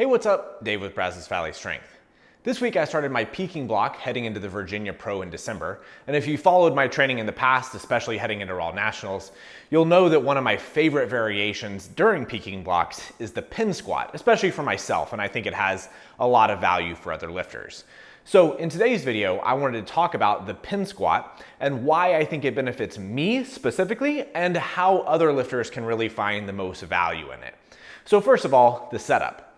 Hey, what's up? Dave with Brazos Valley Strength. This week I started my peaking block heading into the Virginia Pro in December, and if you followed my training in the past, especially heading into Raw Nationals, you'll know that one of my favorite variations during peaking blocks is the pin squat, especially for myself, and I think it has a lot of value for other lifters. So in today's video, I wanted to talk about the pin squat and why I think it benefits me specifically and how other lifters can really find the most value in it. So first of all, the setup.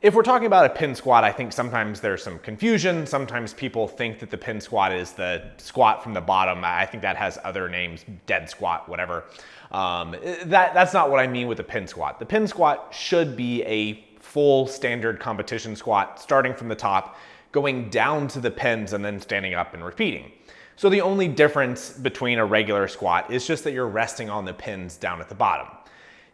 If we're talking about a pin squat, I think sometimes there's some confusion. Sometimes people think that the pin squat is the squat from the bottom. I think that has other names, dead squat, whatever. That's not what I mean with the pin squat. The pin squat should be a full standard competition squat, starting from the top, going down to the pins and then standing up and repeating. So the only difference between a regular squat is just that you're resting on the pins down at the bottom.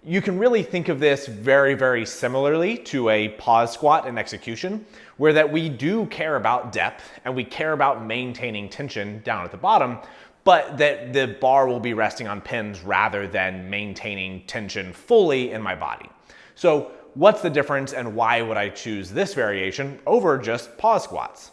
You can really think of this very, very similarly to a pause squat in execution, where that we do care about depth and we care about maintaining tension down at the bottom, but that the bar will be resting on pins rather than maintaining tension fully in my body. So what's the difference and why would I choose this variation over just pause squats?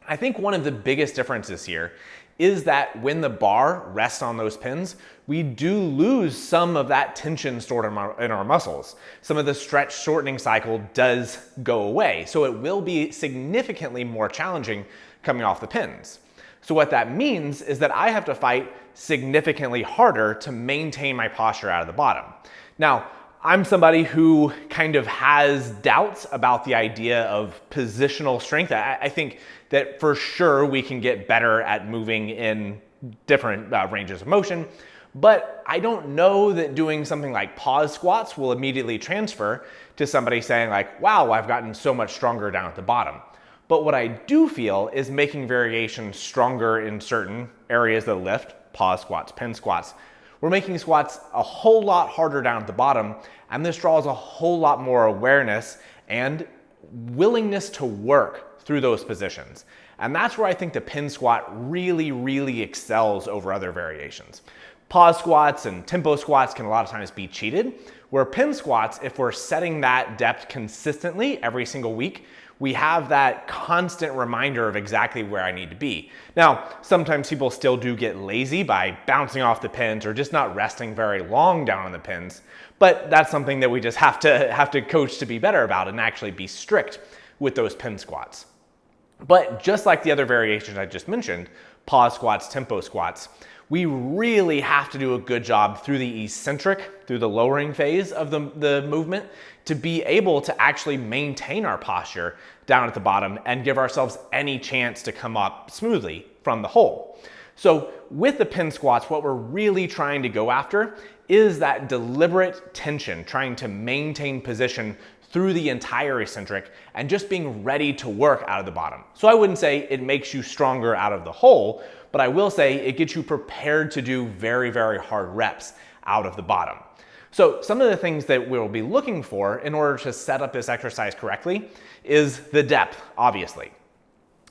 I think one of the biggest differences here is that when the bar rests on those pins, we do lose some of that tension stored in our muscles. Some of the stretch shortening cycle does go away. So it will be significantly more challenging coming off the pins. So what that means is that I have to fight significantly harder to maintain my posture out of the bottom. Now, I'm somebody who kind of has doubts about the idea of positional strength. I think that for sure we can get better at moving in different ranges of motion, but I don't know that doing something like pause squats will immediately transfer to somebody saying like, wow, I've gotten so much stronger down at the bottom. But what I do feel is making variations stronger in certain areas of the lift, pause squats, pin squats. We're making squats a whole lot harder down at the bottom, and this draws a whole lot more awareness and willingness to work through those positions. And that's where I think the pin squat really, really excels over other variations. Pause squats and tempo squats can a lot of times be cheated, where pin squats, if we're setting that depth consistently every single week, we have that constant reminder of exactly where I need to be. Now, sometimes people still do get lazy by bouncing off the pins or just not resting very long down on the pins, but that's something that we just have to coach to be better about and actually be strict with those pin squats. But just like the other variations I just mentioned, pause squats, tempo squats, we really have to do a good job through the eccentric, through the lowering phase of the movement to be able to actually maintain our posture down at the bottom and give ourselves any chance to come up smoothly from the hole. So with the pin squats, what we're really trying to go after is that deliberate tension, trying to maintain position through the entire eccentric and just being ready to work out of the bottom. So I wouldn't say it makes you stronger out of the hole, but I will say it gets you prepared to do very, very hard reps out of the bottom. So some of the things that we'll be looking for in order to set up this exercise correctly is the depth, obviously.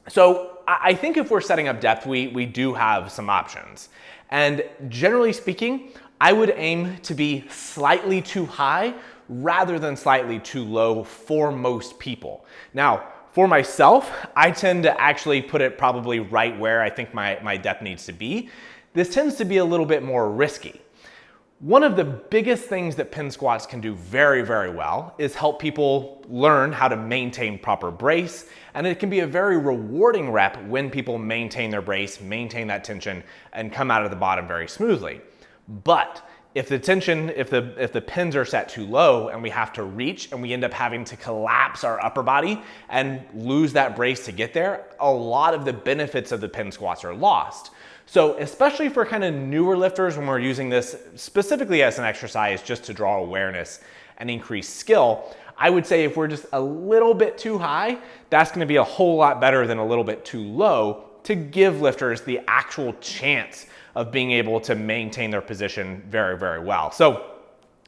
So I think if we're setting up depth, we do have some options. And generally speaking, I would aim to be slightly too high rather than slightly too low for most people. Now, for myself, I tend to actually put it probably right where I think my depth needs to be. This tends to be a little bit more risky. One of the biggest things that pin squats can do very, very well is help people learn how to maintain proper brace, and it can be a very rewarding rep when people maintain their brace, maintain that tension, and come out of the bottom very smoothly. But if the tension, if the pins are set too low and we have to reach and we end up having to collapse our upper body and lose that brace to get there, a lot of the benefits of the pin squats are lost. So especially for kind of newer lifters when we're using this specifically as an exercise just to draw awareness and increase skill, I would say if we're just a little bit too high, that's going to be a whole lot better than a little bit too low to give lifters the actual chance of being able to maintain their position very, very well. So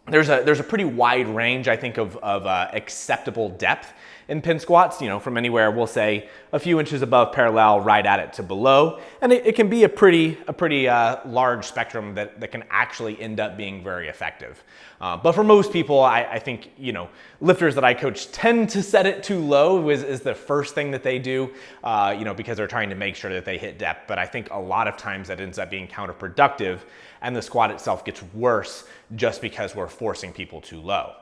there's a pretty wide range, I think, of acceptable depth in pin squats, from anywhere, we'll say a few inches above parallel, right at it to below. And it can be a pretty large spectrum that can actually end up being very effective. But for most people, I think, lifters that I coach tend to set it too low is the first thing that they do, because they're trying to make sure that they hit depth. But I think a lot of times that ends up being counterproductive, and the squat itself gets worse just because we're forcing people too low.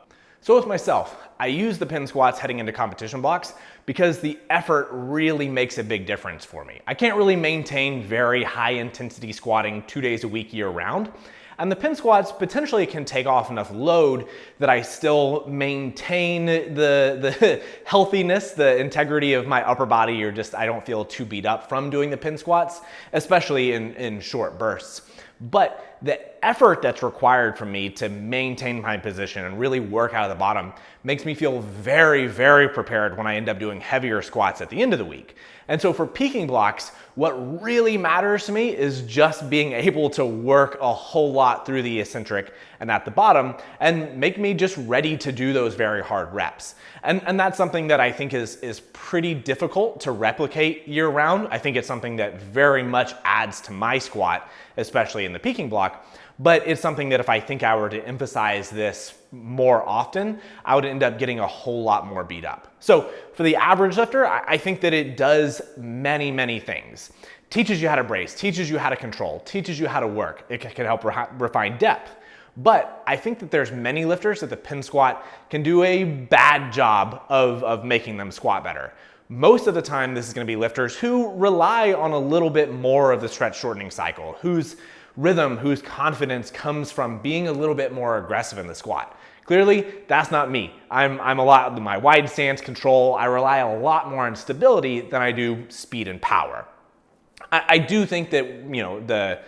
So with myself, I use the pin squats heading into competition blocks because the effort really makes a big difference for me. I can't really maintain very high intensity squatting 2 days a week year round. And the pin squats potentially can take off enough load that I still maintain the healthiness, the integrity of my upper body, or just I don't feel too beat up from doing the pin squats, especially in short bursts. But the effort that's required from me to maintain my position and really work out of the bottom makes me feel very, very prepared when I end up doing heavier squats at the end of the week. And so for peaking blocks, what really matters to me is just being able to work a whole lot through the eccentric and at the bottom and make me just ready to do those very hard reps. And that's something that I think is pretty difficult to replicate year round. I think it's something that very much adds to my squat, especially in the peaking block. But it's something that if I think I were to emphasize this more often, I would end up getting a whole lot more beat up. So for the average lifter, I think that it does many, many things. Teaches you how to brace, teaches you how to control, teaches you how to work. It can help refine depth. But I think that there's many lifters that the pin squat can do a bad job of making them squat better. Most of the time, this is going to be lifters who rely on a little bit more of the stretch shortening cycle, whose rhythm, whose confidence comes from being a little bit more aggressive in the squat. Clearly, that's not me. I'm a lot, my wide stance control, I rely a lot more on stability than I do speed and power. I do think that,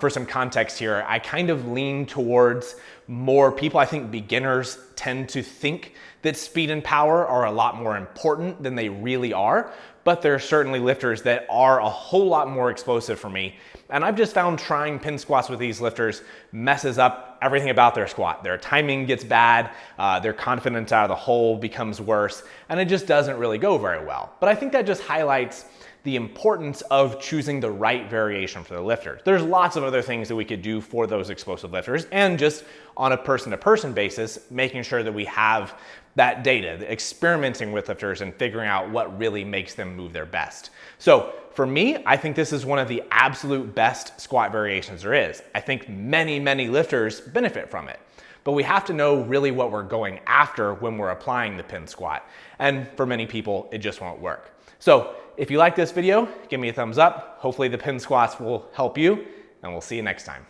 for some context here, I kind of lean towards more people. I think beginners tend to think that speed and power are a lot more important than they really are, but there are certainly lifters that are a whole lot more explosive for me. And I've just found trying pin squats with these lifters messes up everything about their squat. Their timing gets bad, their confidence out of the hole becomes worse, and it just doesn't really go very well. But I think that just highlights the importance of choosing the right variation for the lifter. There's lots of other things that we could do for those explosive lifters, and just on a person-to-person basis, making sure that we have that data, experimenting with lifters and figuring out what really makes them move their best. So for me, I think this is one of the absolute best squat variations there is. I think many, many lifters benefit from it. But we have to know really what we're going after when we're applying the pin squat. And for many people, it just won't work. So if you like this video, give me a thumbs up. Hopefully the pin squats will help you, and we'll see you next time.